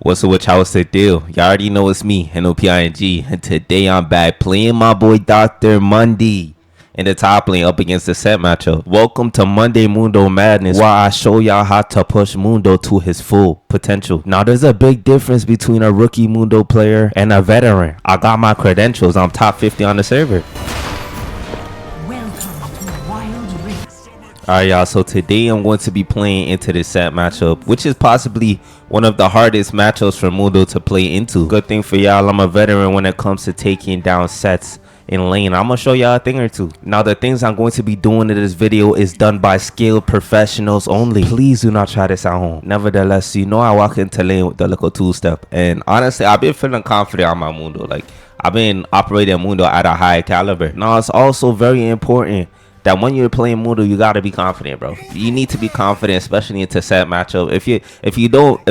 What's up with y'all? What's the deal? Y'all already know it's me, Noping, and today I'm back playing my boy Dr. Monday in the top lane up against the SETT matchup. Welcome to Monday Mundo Madness, where I show y'all how to push Mundo to his full potential. Now there's a big difference between a rookie Mundo player and a veteran. I got my credentials. I'm top 50 on the server. Alright y'all, so today I'm going to be playing into this SETT matchup, which is possibly one of the hardest matchups for Mundo to play into. Good thing for y'all, I'm a veteran when it comes to taking down sets in lane. I'm gonna show y'all a thing or two. Now the things I'm going to be doing in this video is done by skilled professionals only. Please do not try this at home. Nevertheless, you know I walk into lane with the little two-step, and honestly I've been feeling confident on my Mundo. Like, I've been operating Mundo at a high caliber. Now it's also very important that when you're playing Mundo, you gotta be confident, bro. You need to be confident, especially into SETT matchup. If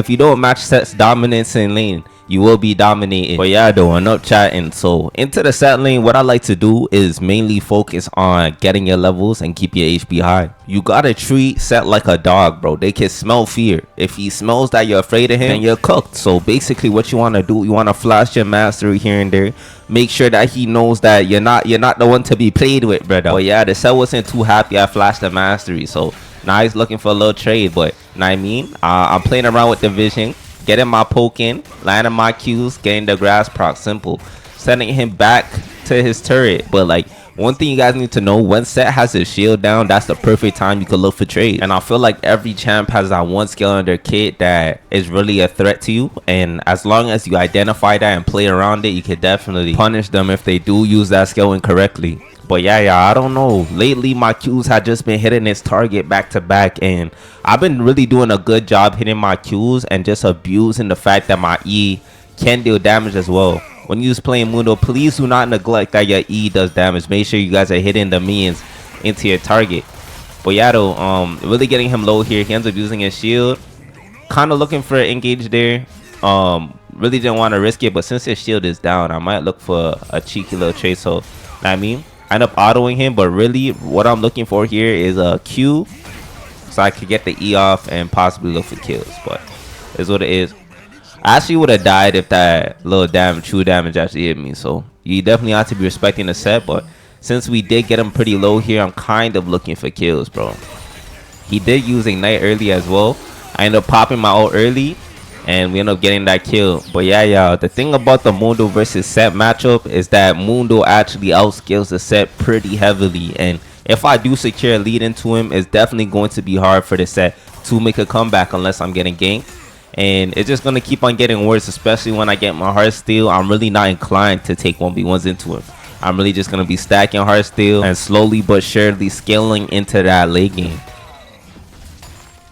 you don't match SETT's dominance in lane, you will be dominated. But yeah, though, enough chatting. So into the SETT lane, what I like to do is mainly focus on getting your levels and keep your HP high. You gotta treat SETT like a dog, bro. They can smell fear. If he smells that you're afraid of him, then you're cooked. So basically what you want to do, you want to flash your mastery here and there. Make sure that he knows that you're not the one to be played with, brother. But yeah, the SETT wasn't too happy I flashed the mastery, so now he's looking for a little trade. But you know what I mean, I'm playing around with the vision, getting my poke in, landing my Qs, getting the grass proc. Simple. Sending him back to his turret. But like, one thing you guys need to know, when SETT has his shield down, that's the perfect time you can look for trade. And I feel like every champ has that one skill in their kit that is really a threat to you, and as long as you identify that and play around it, you can definitely punish them if they do use that skill incorrectly. But yeah, I don't know, lately my Qs had just been hitting its target back to back, and I've been really doing a good job hitting my Qs and just abusing the fact that my E can deal damage as well. When you're playing Mundo, please do not neglect that your E does damage. Make sure you guys are hitting the minions into your target. But yeah, though, really getting him low here. He ends up using his shield. Kind of looking for an engage there. Really didn't want to risk it, but since his shield is down, I might look for a cheeky little trade. So, I mean, I end up autoing him, but really what I'm looking for here is a Q, so I could get the E off and possibly look for kills. But it's what it is. I actually would have died if that little true damage actually hit me. So you definitely have to be respecting the SETT. But since we did get him pretty low here, I'm kind of looking for kills, bro. He did use Ignite early as well. I ended up popping my ult early, and we ended up getting that kill. But yeah, y'all, the thing about the Mundo versus SETT matchup is that Mundo actually outskills the SETT pretty heavily. And if I do secure a lead into him, it's definitely going to be hard for the SETT to make a comeback unless I'm getting ganked. And it's just going to keep on getting worse, especially when I get my heartsteel. I'm really not inclined to take 1v1s into him. I'm really just going to be stacking heartsteel and slowly but surely scaling into that late game.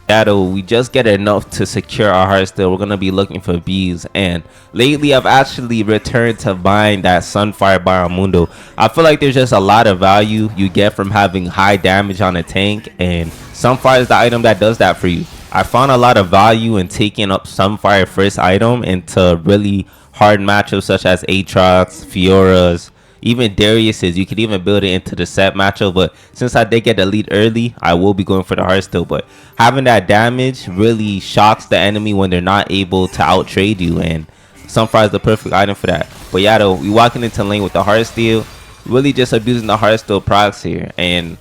We just get enough to secure our heartsteel. We're going to be looking for Bs. And lately, I've actually returned to buying that Sunfire buy on Mundo. I feel like there's just a lot of value you get from having high damage on a tank. And Sunfire is the item that does that for you. I found a lot of value in taking up Sunfire first item into really hard matchups such as Aatrox, Fiora's, even Darius's. You could even build it into the SETT matchup, but since I did get the lead early, I will be going for the heartsteel. But having that damage really shocks the enemy when they're not able to out trade you, and Sunfire is the perfect item for that. But yeah, though, we walking into lane with the heartsteel, really just abusing the heartsteel procs here, and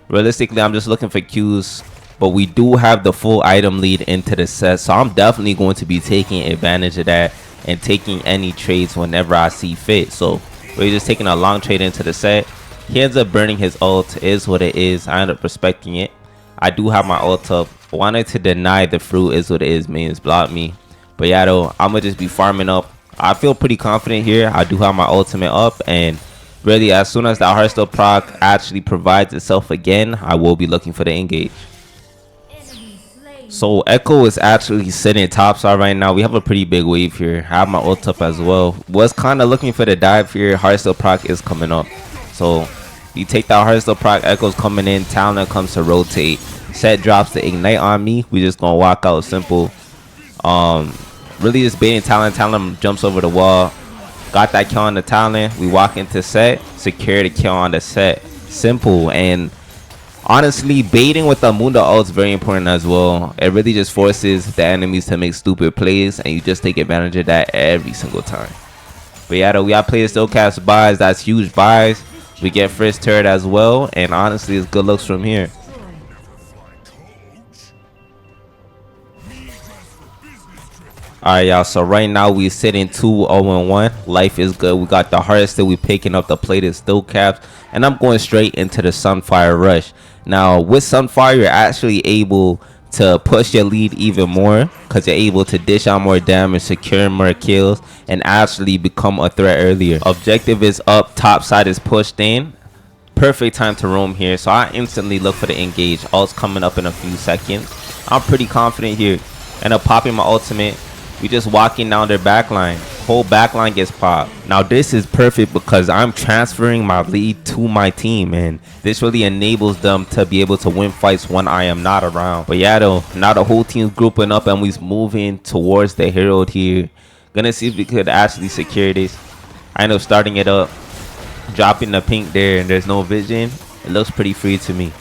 realistically I'm just looking for Qs. But we do have the full item lead into the SETT, so I'm definitely going to be taking advantage of that and taking any trades whenever I see fit. So we're just taking a long trade into the SETT. He ends up burning his ult, is what it is. I end up respecting it. I do have my ult up. Wanted to deny the fruit, is what it is. Minions blocked me. But yeah, though, I'm going to just be farming up. I feel pretty confident here. I do have my ultimate up, and really as soon as that heartsteel proc actually provides itself again, I will be looking for the engage. So Echo is actually sitting topside right now. We have a pretty big wave here. I have my ult up as well. Was kind of looking for the dive here. Heartsteel proc is coming up. So you take that heartsteel proc, Echo's coming in. Talon comes to rotate. SETT drops the ignite on me. We just gonna walk out simple. Really just baiting Talon. Talon jumps over the wall. Got that kill on the Talon. We walk into SETT. Secure the kill on the SETT. Simple. And Honestly, baiting with the Mundo ult is very important as well. It really just forces the enemies to make stupid plays, and you just take advantage of that every single time. But yeah, though, we got players still cast buys. That's huge buys. We get first turret as well, and honestly, it's good looks from here. Alright, y'all, so right now we sitting 2-0-1. Life is good. We got the heartsteel. We picking up the plated steel caps, and I'm going straight into the Sunfire rush. Now with Sunfire, you're actually able to push your lead even more because you're able to dish out more damage, secure more kills, and actually become a threat earlier. Objective is up, top side is pushed in. Perfect time to roam here, so I instantly look for the engage. Ult's coming up in a few seconds. I'm pretty confident here. End up popping my ultimate. We just walking down their backline. Whole backline gets popped. Now this is perfect because I'm transferring my lead to my team, and this really enables them to be able to win fights when I am not around. But yeah, though, now the whole team's grouping up and we's moving towards the hero here. Gonna see if we could actually secure this. I end up starting it up, dropping the pink there, and there's no vision. It looks pretty free to me.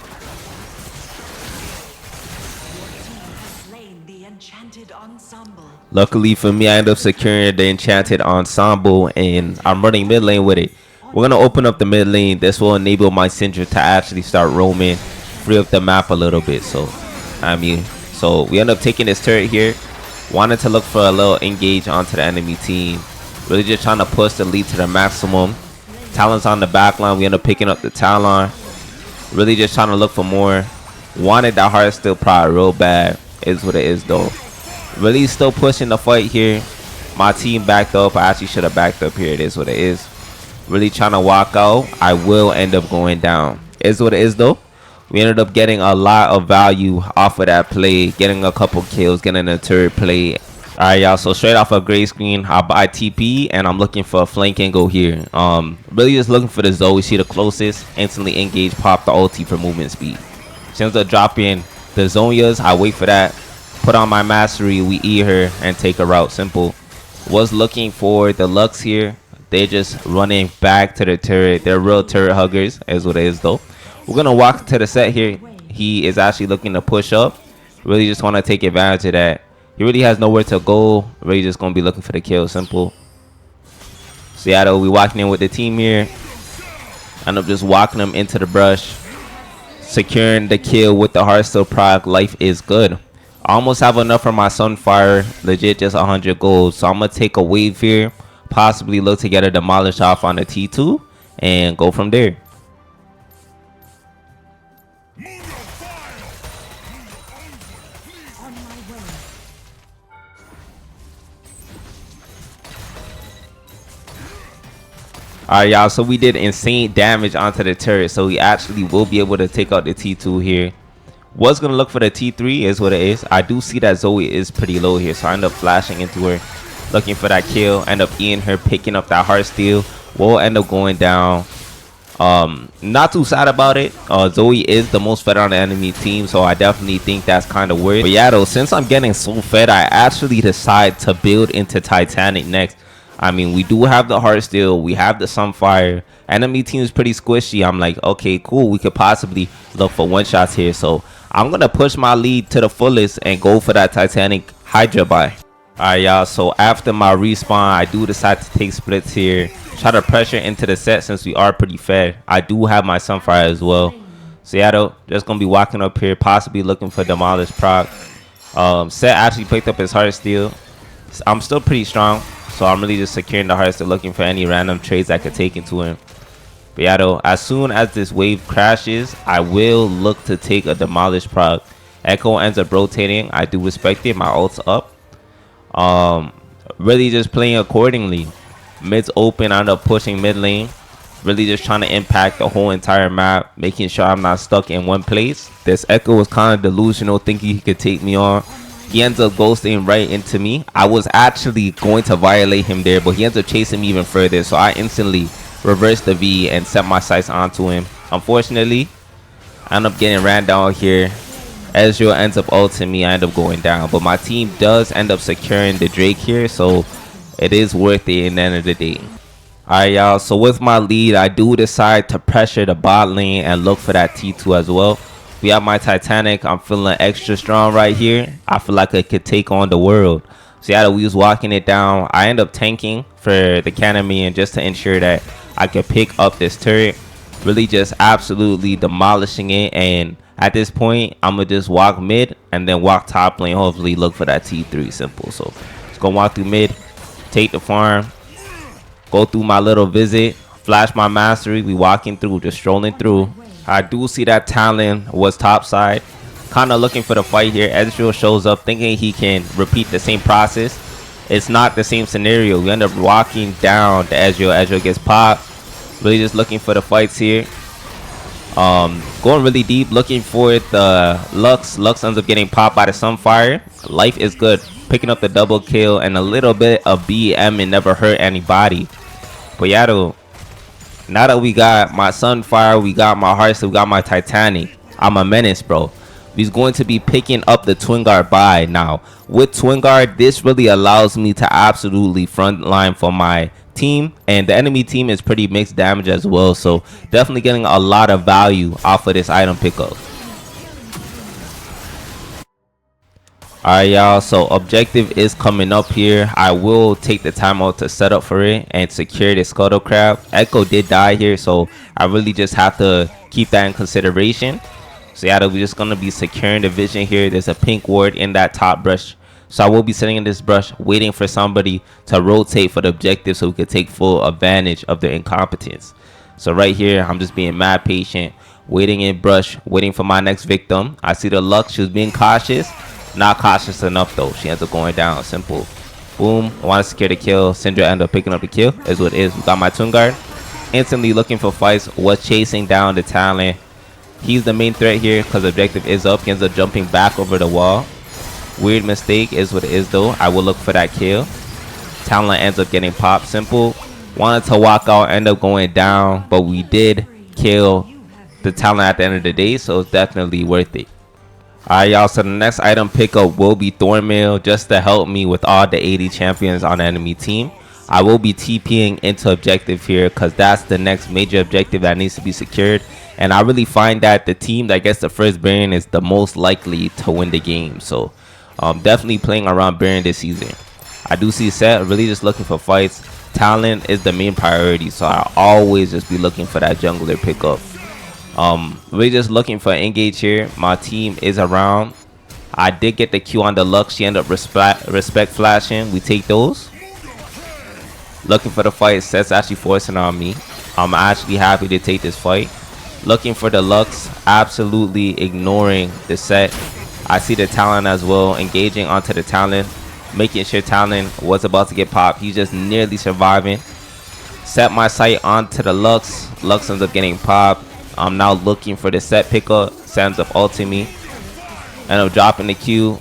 Luckily for me, I end up securing the enchanted ensemble, and I'm running mid lane with it. We're gonna open up the mid lane. This will enable my Syndra to actually start roaming, free up the map a little bit. So we end up taking this turret here. Wanted to look for a little engage onto the enemy team. Really just trying to push the lead to the maximum. Talon's on the back line. We end up picking up the Talon. Really just trying to look for more. Wanted that heartsteel prod real bad. Is what it is though. Really still pushing the fight here. My team backed up. I actually should have backed up here. It is what it is. Really trying to walk out. I will end up going down. Is what it is though. We ended up getting a lot of value off of that play. Getting a couple kills. Getting a turret play. Alright, y'all. So straight off a gray screen, I'll buy TP, and I'm looking for a flank angle here. Really just looking for the Zoe. See the closest. Instantly engage. Pop the ulti for movement speed. Since they're dropping the Zonias, I wait for that. Put on my mastery, we eat her and take her out. Simple. Was looking for the Lux here. They're just running back to the turret. They're real turret huggers, is what it is though. We're gonna walk to the set here. He is actually looking to push up. Really just want to take advantage of that. He really has nowhere to go. Really just gonna be looking for the kill. Simple. Seattle, we walking in with the team here. End up just walking them into the brush. Securing the kill with the heartsteel prod. Life is good. I almost have enough for my Sunfire. Legit just 100 gold. So I'm going to take a wave here. Possibly look to get a demolish off on the T2. And go from there. Alright, y'all. So we did insane damage onto the turret. So we actually will be able to take out the T2 here. Was gonna look for the T3 is what it is. I do see that Zoe is pretty low here, so I end up flashing into her, looking for that kill. End up eating her, picking up that heartsteel. We'll end up going down. Not too sad about it. Zoe is the most fed on the enemy team, so I definitely think that's kind of worth it. But yeah, though, since I'm getting so fed, I actually decide to build into Titanic next. I mean, we do have the heartsteel, we have the Sunfire. Enemy team is pretty squishy. I'm like, okay, cool. We could possibly look for one shots here, so I'm gonna push my lead to the fullest and go for that Titanic hydra buy. Alright, y'all, so after my respawn, I do decide to take splits here. Try to pressure into the set since we are pretty fed. I do have my Sunfire as well. Seattle, just gonna be walking up here, possibly looking for demolish proc. Set actually picked up his heartsteel. I'm still pretty strong, so I'm really just securing the heartsteel, looking for any random trades I could take into him. But yeah, though, as soon as this wave crashes, I will look to take a demolish proc. Echo ends up rotating. I do respect it. My ult's up. Really just playing accordingly. Mid's open. I end up pushing mid lane. Really just trying to impact the whole entire map, making sure I'm not stuck in one place. This Echo was kind of delusional, thinking he could take me on. He ends up ghosting right into me. I was actually going to violate him there, but he ends up chasing me even further. So I instantly reversed the V and set my sights onto him. Unfortunately, I end up getting ran down here. Ezreal ends up ulting me. I end up going down. But my team does end up securing the Drake here, so it is worth it in the end of the day. Alright, y'all. So with my lead, I do decide to pressure the bot lane and look for that T2 as well. We have my Titanic. I'm feeling extra strong right here. I feel like I could take on the world. So yeah, we was walking it down. I end up tanking for the Cannon just to ensure that I could pick up this turret. Really just absolutely demolishing it. And at this point, I'm going to just walk mid and then walk top lane. Hopefully look for that T3 simple. So let's go walk through mid, take the farm, go through my little visit, flash my mastery. We walking through, just strolling through. I do see that Talon was top side. Kind of looking for the fight here. Ezreal shows up thinking he can repeat the same process. It's not the same scenario. We end up walking down to Ezreal. Ezreal gets popped. Really just looking for the fights here. Going really deep, looking for the Lux. Lux ends up getting popped by the Sunfire. Life is good. Picking up the double kill and a little bit of BM and never hurt anybody. But yeah, though, now that we got my Sunfire, we got my heartsteel, we got my Titanic, I'm a menace, bro. He's going to be picking up the twin guard buy. Now with twin guard, this really allows me to absolutely frontline for my team, and the enemy team is pretty mixed damage as well, so definitely getting a lot of value off of this item pickup. Alright y'all, so objective is coming up here. I will take the time out to set up for it and secure the scuttle crab. Echo did die here, so I really just have to keep that in consideration. So yeah, we're just gonna be securing the vision here. There's a pink ward in that top brush, so I will be sitting in this brush waiting for somebody to rotate for the objective so we could take full advantage of their incompetence. So right here, I'm just being mad patient, waiting in brush, waiting for my next victim. I see the Lux. She was being cautious, not cautious enough though. She ends up going down. Simple. Boom. I want to secure the kill. Syndra ended up picking up the kill. Is what it is. We got my twin guard. Instantly looking for fights. Was chasing down the Talon. He's the main threat here because objective is up. He ends up jumping back over the wall. Weird mistake is what it is though. I will look for that kill. Talon ends up getting popped. Simple. Wanted to walk out, end up going down, but we did kill the Talon at the end of the day, so it's definitely worth it. Alright y'all, so the next item pickup will be Thornmail, just to help me with all the 80 champions on the enemy team. I will be TPing into objective here because that's the next major objective that needs to be secured. And I really find that the team that gets the first Baron is the most likely to win the game. So definitely playing around Baron this season. I do see SETT really just looking for fights. Talent is the main priority, so I always just be looking for that jungler pickup. Really just looking for engage here. My team is around. I did get the Q on the Lux. She ended up respect flashing. We take those. Looking for the fight. SETT's actually forcing on me. I'm actually happy to take this fight. Looking for the Lux. Absolutely ignoring the SETT. I see the Talon as well. Engaging onto the Talon. Making sure Talon was about to get popped. He's just nearly surviving. Set my sight onto the Lux. Lux ends up getting popped. I'm now looking for the SETT pickup. SETT ends up ulting me. End up dropping the Q.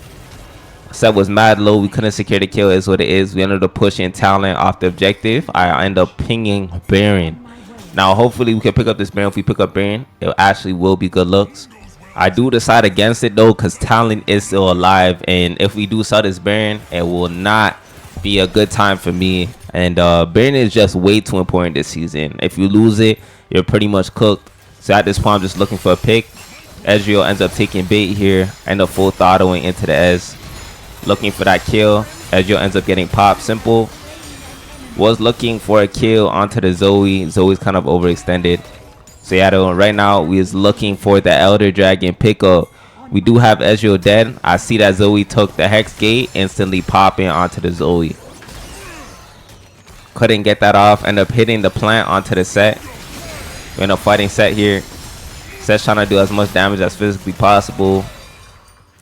SETT was mad low. We couldn't secure the kill is what it is. We ended up pushing Talon off the objective. I end up pinging Baron. Now hopefully we can pick up this Baron. If we pick up Baron, it actually will be good looks. I do decide against it though because Talon is still alive. And if we do sell this Baron, it will not be a good time for me. And Baron is just way too important this season. If you lose it, you're pretty much cooked. So at this point, I'm just looking for a pick. Ezreal ends up taking bait here. End up full throttling into the Ez. Looking for that kill. Ezreal ends up getting popped. Simple. Was looking for a kill onto the Zoe. Zoe's kind of overextended. So yeah, though, right now, we is looking for the Elder Dragon pickup. We do have Ezreal dead. I see that Zoe took the Hex Gate. Instantly popping onto the Zoe. Couldn't get that off. End up hitting the plant onto the SETT. We end up fighting SETT here. SETT's trying to do as much damage as physically possible.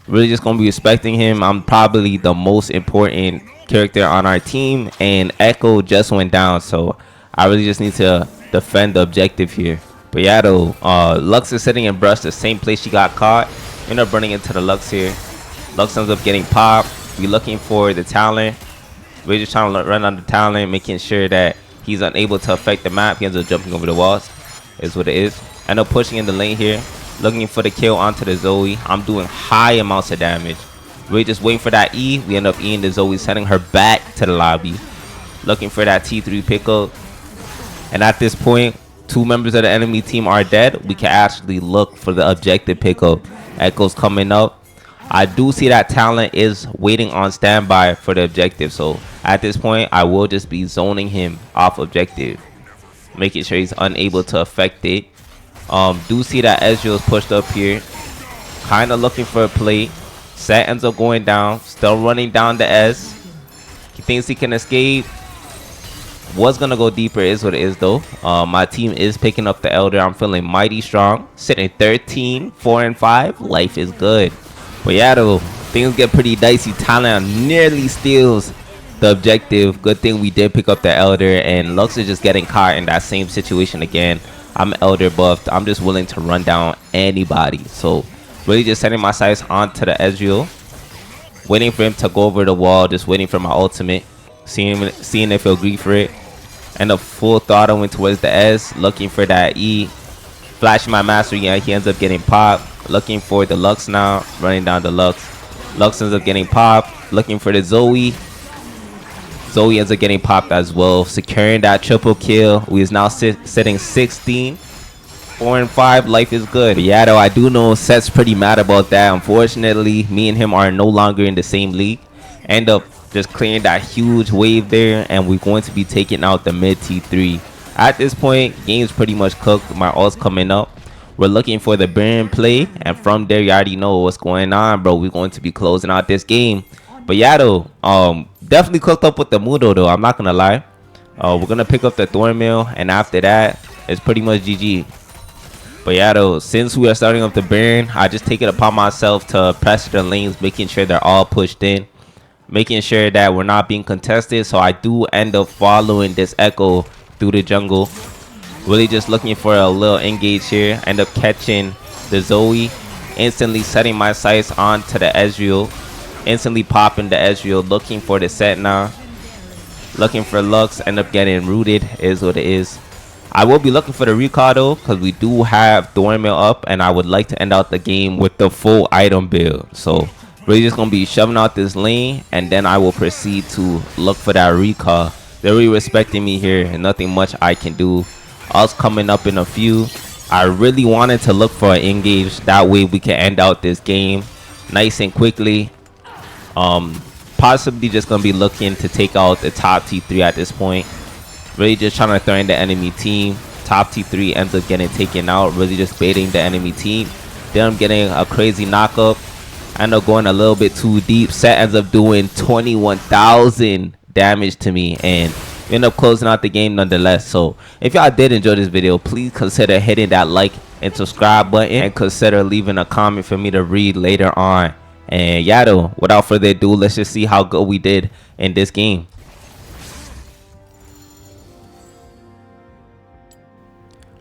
Really just going to be respecting him. I'm probably the most important character on our team. And Echo just went down. So I really just need to defend the objective here. But yeah, though, Lux is sitting in brush, the same place she got caught. We end up running into the Lux here. Lux ends up getting popped. We looking for the Talon. We're just trying to run on the Talon, making sure that he's unable to affect the map. He ends up jumping over the walls. Is what it is. End up pushing in the lane here, looking for the kill onto the Zoe. I'm doing high amounts of damage. We're just waiting for that E. We end up Eing the Zoe, sending her back to the lobby. Looking for that T3 pickup. And at this point, 2 members of the enemy team are dead, we can actually look for the objective pickup. Echo's coming up. I do see that talent is waiting on standby for the objective, so at this point I will just be zoning him off objective, making sure he's unable to affect it. Do see that Ezreal is pushed up here, kind of looking for a play. SETT ends up going down, still running down the S. He thinks he can escape. Was gonna go deeper, is what it is though. My team is picking up the Elder. I'm feeling mighty strong, sitting 13, 4 and 5. Life is good. But yeah though, things get pretty dicey. Talent nearly steals the objective. Good thing we did pick up the Elder, and Lux is just getting caught in that same situation again. I'm Elder buffed. I'm just willing to run down anybody, so really just setting my sights onto the Ezreal, waiting for him to go over the wall, just waiting for my ultimate, seeing if he'll agree for it. End up full throttling towards the S, looking for that E, flashing my master. Yeah, he ends up getting popped. Looking for the Lux now, running down the Lux. Lux ends up getting popped. Looking for the Zoe. Zoe ends up getting popped as well, securing that triple kill. We is now sitting 16, 4 and 5. Life is good. But yeah though, I do know SETT's pretty mad about that. Unfortunately, me and him are no longer in the same league. End up just clearing that huge wave there, and we're going to be taking out the mid T3. At this point, game's pretty much cooked. My ult's coming up. We're looking for the burn play, and from there you already know what's going on, bro. We're going to be closing out this game. But yeah though, definitely cooked up with the Mundo though, I'm not gonna lie. We're gonna pick up the Thornmill, and after that it's pretty much GG. But yeah though, since we are starting up the burn, I just take it upon myself to pressure the lanes, making sure they're all pushed in, making sure that we're not being contested. So I do end up following this Echo through the jungle, really just looking for a little engage here. End up catching the Zoe, instantly setting my sights onto the Ezreal, instantly popping the Ezreal, looking for the SETT now, looking for Lux. End up getting rooted, is what it is. I will be looking for the recall though, because we do have Thornmill up, and I would like to end out the game with the full item build. So really just gonna be shoving out this lane, and then I will proceed to look for that recall. They're really respecting me here, and nothing much I can do. Us coming up in a few. I really wanted to look for an engage, that way we can end out this game nice and quickly. Possibly just gonna be looking to take out the top T3 at this point. Really just trying to threaten the enemy team. Top T3 ends up getting taken out, really just baiting the enemy team. Then I'm getting a crazy knockup. I end up going a little bit too deep. SETT ends up doing 21,000 damage to me, and we end up closing out the game nonetheless. So if y'all did enjoy this video, please consider hitting that like and subscribe button, and consider leaving a comment for me to read later on. And yeah though, without further ado, let's just see how good we did in this game.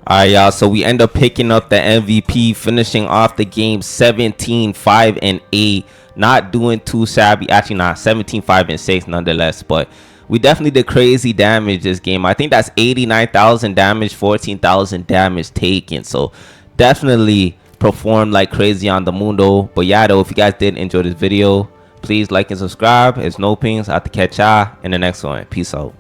Alright y'all, so we end up picking up the MVP, finishing off the game 17, 5 and 8. Not doing too shabby, actually not, 17, 5 and 6 nonetheless, but we definitely did crazy damage this game. I think that's 89,000 damage, 14,000 damage taken. So definitely performed like crazy on the Mundo. But yeah though, if you guys did enjoy this video, please like and subscribe. It's Nopings. I have to catch y'all in the next one. Peace out.